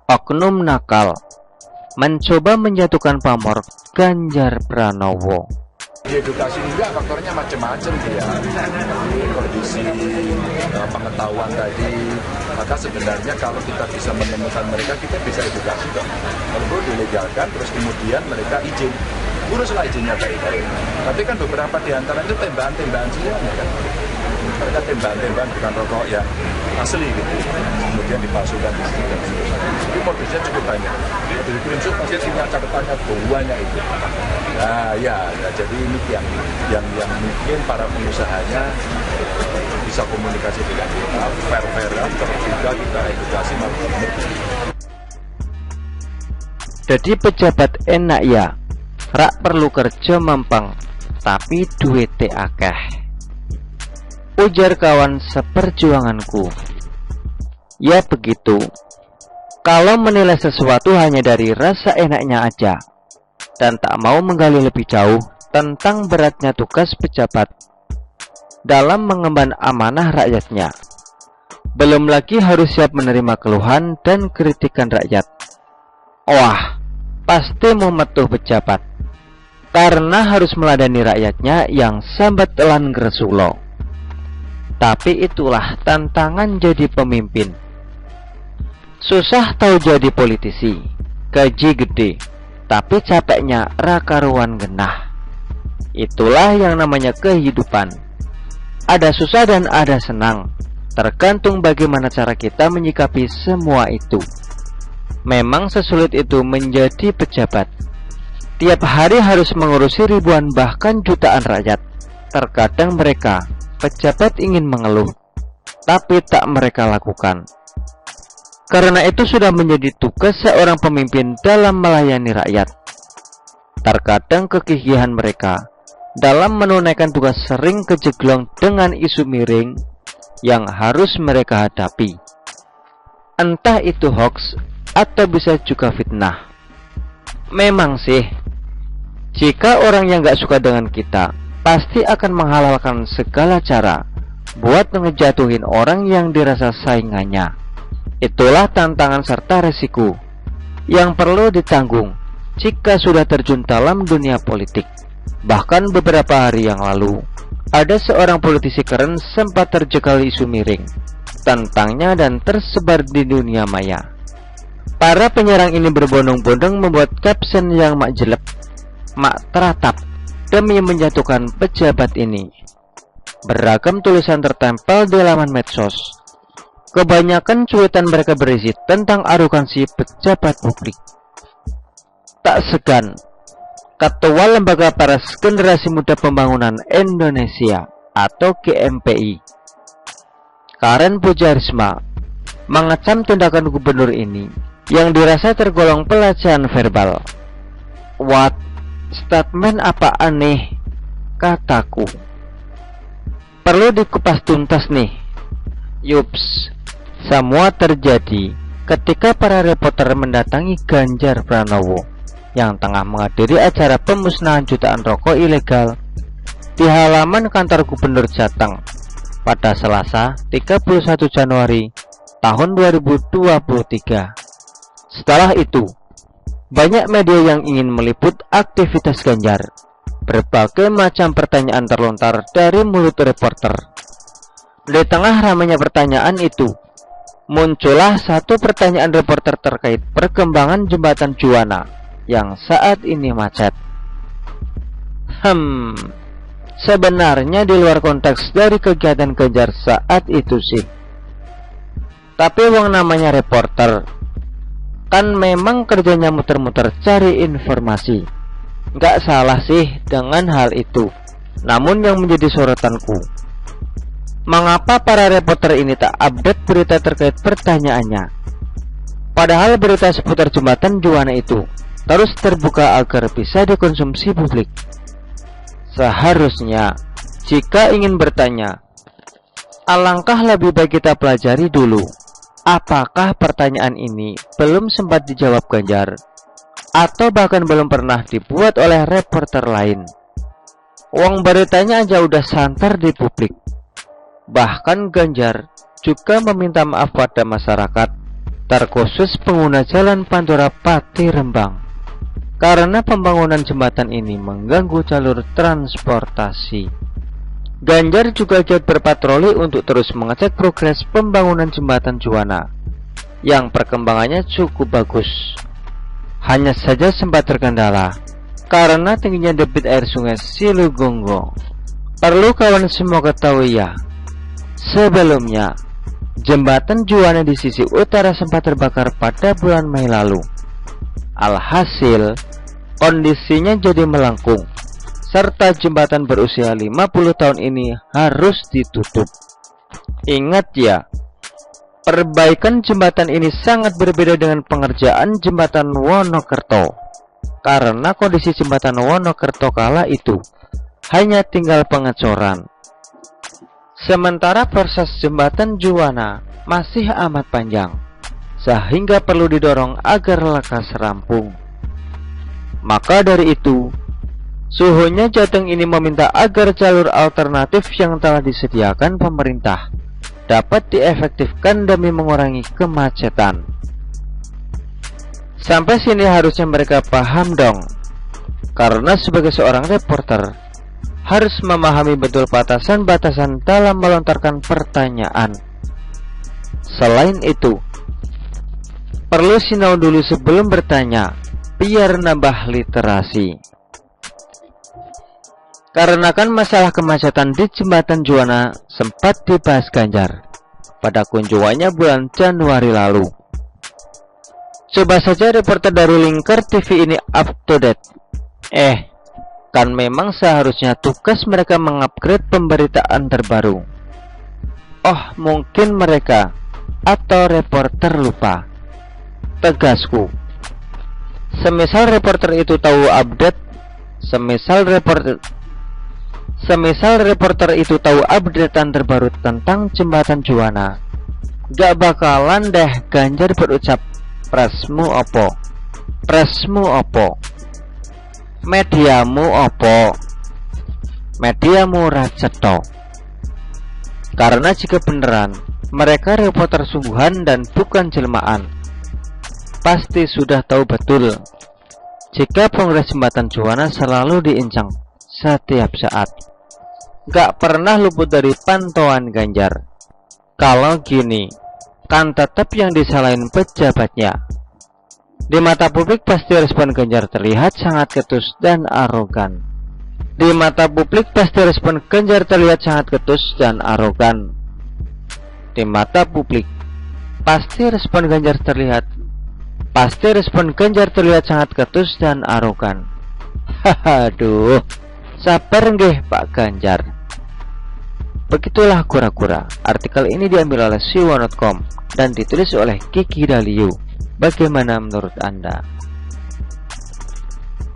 oknum nakal mencoba menjatuhkan pamor Ganjar Pranowo. Di edukasi enggak, faktornya macam-macam dia. Kondisi pengetahuan tadi, maka sebenarnya kalau kita bisa menemukan mereka, kita bisa edukasi dong. Kalau perlu dilegalkan, terus kemudian mereka izin, uruslah izinnya baik-baik. Tapi kan beberapa di antara itu tembakan-tembakan semuanya kan. Mereka tembakan-tembakan bukan rokok yang asli gitu, kemudian dipalsukan di sini. Jadi modusnya cukup banyak. Di screenshot pasti punya catatannya banyak itu. Nah ya, jadi ini yang mungkin para pengusahanya bisa komunikasi dengan kita, fair-fairan, terus juga kita edukasi masyarakat. Jadi pejabat enak ya, rak perlu kerja mempeng, tapi duitnya akeh. Ujar kawan seperjuanganku. Ya begitu. Kalau menilai sesuatu hanya dari rasa enaknya aja, dan tak mau menggali lebih jauh tentang beratnya tugas pejabat dalam mengemban amanah rakyatnya, belum lagi harus siap menerima keluhan dan kritikan rakyat. Wah, pasti mau metuh pejabat, karena harus meladani rakyatnya yang sambat telan gresulo. Tapi itulah tantangan jadi pemimpin. Susah tahu jadi politisi, gaji gede, tapi capeknya rakaruan genah. Itulah yang namanya kehidupan. Ada susah dan ada senang, tergantung bagaimana cara kita menyikapi semua itu. Memang sesulit itu menjadi pejabat. Tiap hari harus mengurusi ribuan bahkan jutaan rakyat. Terkadang mereka, pejabat, ingin mengeluh, tapi tak mereka lakukan. Karena itu sudah menjadi tugas seorang pemimpin dalam melayani rakyat. Terkadang kegigihan mereka dalam menunaikan tugas sering kejeglong dengan isu miring yang harus mereka hadapi. Entah itu hoax atau bisa juga fitnah. Memang sih, jika orang yang gak suka dengan kita, pasti akan menghalalkan segala cara buat ngejatuhin orang yang dirasa saingannya. Itulah tantangan serta resiko yang perlu ditanggung jika sudah terjun dalam dunia politik. Bahkan beberapa hari yang lalu, ada seorang politisi keren sempat terjegal isu miring tentangnya dan tersebar di dunia maya. Para penyerang ini berbondong-bondong membuat caption yang mak jelek, mak teratap demi menjatuhkan pejabat ini. Beragam tulisan tertempel di laman medsos. Kebanyakan cuitan mereka berisi tentang arogansi pejabat publik. Tak segan, Ketua Lembaga Paras Generasi Muda Pembangunan Indonesia atau GMPI, Karen Pujarisma, mengecam tindakan gubernur ini yang dirasa tergolong pelecehan verbal. What? Statement apa aneh? Kataku. Perlu dikupas tuntas nih. Yups. Semua terjadi ketika para reporter mendatangi Ganjar Pranowo yang tengah menghadiri acara pemusnahan jutaan rokok ilegal di halaman kantor Gubernur Jateng pada Selasa 31 Januari tahun 2023. Setelah itu, banyak media yang ingin meliput aktivitas Ganjar. Berbagai macam pertanyaan terlontar dari mulut reporter. Di tengah ramainya pertanyaan itu, muncullah satu pertanyaan reporter terkait perkembangan jembatan Juwana yang saat ini macet. Sebenarnya di luar konteks dari kegiatan Ganjar saat itu sih. Tapi wong namanya reporter, kan memang kerjanya muter-muter cari informasi. Nggak salah sih dengan hal itu. Namun yang menjadi sorotanku, mengapa para reporter ini tak update berita terkait pertanyaannya? Padahal berita seputar jembatan Juwana itu terus terbuka agar bisa dikonsumsi publik. Seharusnya, jika ingin bertanya, alangkah lebih baik kita pelajari dulu apakah pertanyaan ini belum sempat dijawab Ganjar, atau bahkan belum pernah dibuat oleh reporter lain. Uang beritanya aja udah santer di publik. Bahkan Ganjar juga meminta maaf pada masyarakat terkhusus pengguna Jalan Pantura Pati Rembang, karena pembangunan jembatan ini mengganggu jalur transportasi. Ganjar juga giat berpatroli untuk terus mengecek progres pembangunan jembatan Juwana yang perkembangannya cukup bagus. Hanya saja sempat terkendala karena tingginya debit air sungai Silugonggo. Perlu kawan semua ketahui ya, sebelumnya jembatan Juwana di sisi utara sempat terbakar pada bulan Mei lalu. Alhasil, kondisinya jadi melengkung, serta jembatan berusia 50 tahun ini harus ditutup. Ingat ya, perbaikan jembatan ini sangat berbeda dengan pengerjaan jembatan Wonokerto, karena kondisi jembatan Wonokerto kala itu hanya tinggal pengecoran. Sementara proses jembatan Juwana masih amat panjang, sehingga perlu didorong agar lekas rampung. Maka dari itu, suhunya Jateng ini meminta agar jalur alternatif yang telah disediakan pemerintah dapat diefektifkan demi mengurangi kemacetan. Sampai sini harusnya mereka paham dong, karena sebagai seorang reporter harus memahami betul batasan-batasan dalam melontarkan pertanyaan. Selain itu, perlu sinau dulu sebelum bertanya, biar nambah literasi. Karena kan masalah kemacetan di jembatan Juwana sempat dibahas Ganjar pada kunjungannya bulan Januari lalu. Coba saja reporter dari Lingkar TV ini up to date. Kan memang seharusnya tugas mereka mengupgrade pemberitaan terbaru. Oh, mungkin mereka atau reporter lupa. Tegasku, semisal reporter itu tahu update, semisal reporter itu tahu updatean terbaru tentang jembatan Juwana, gak bakalan deh Ganjar berucap presmu opo, mediamu opo, mediamu raceto. Karena jika beneran mereka reporter sungguhan dan bukan jelmaan, pasti sudah tahu betul jika progres jembatan Juwana selalu diincang setiap saat. Gak pernah luput dari pantauan Ganjar. Kalau gini, kan tetap yang disalahin pejabatnya. Di mata publik pasti respon Ganjar terlihat sangat ketus dan arogan. Di mata publik pasti respon Ganjar terlihat sangat ketus dan arogan. Di mata publik pasti respon Ganjar terlihat sangat ketus dan arogan. Hahaha, sabar nggih Pak Ganjar. Begitulah kura-kura. Artikel ini diambil oleh siwono.com dan ditulis oleh Kiki Daliu. Bagaimana menurut Anda?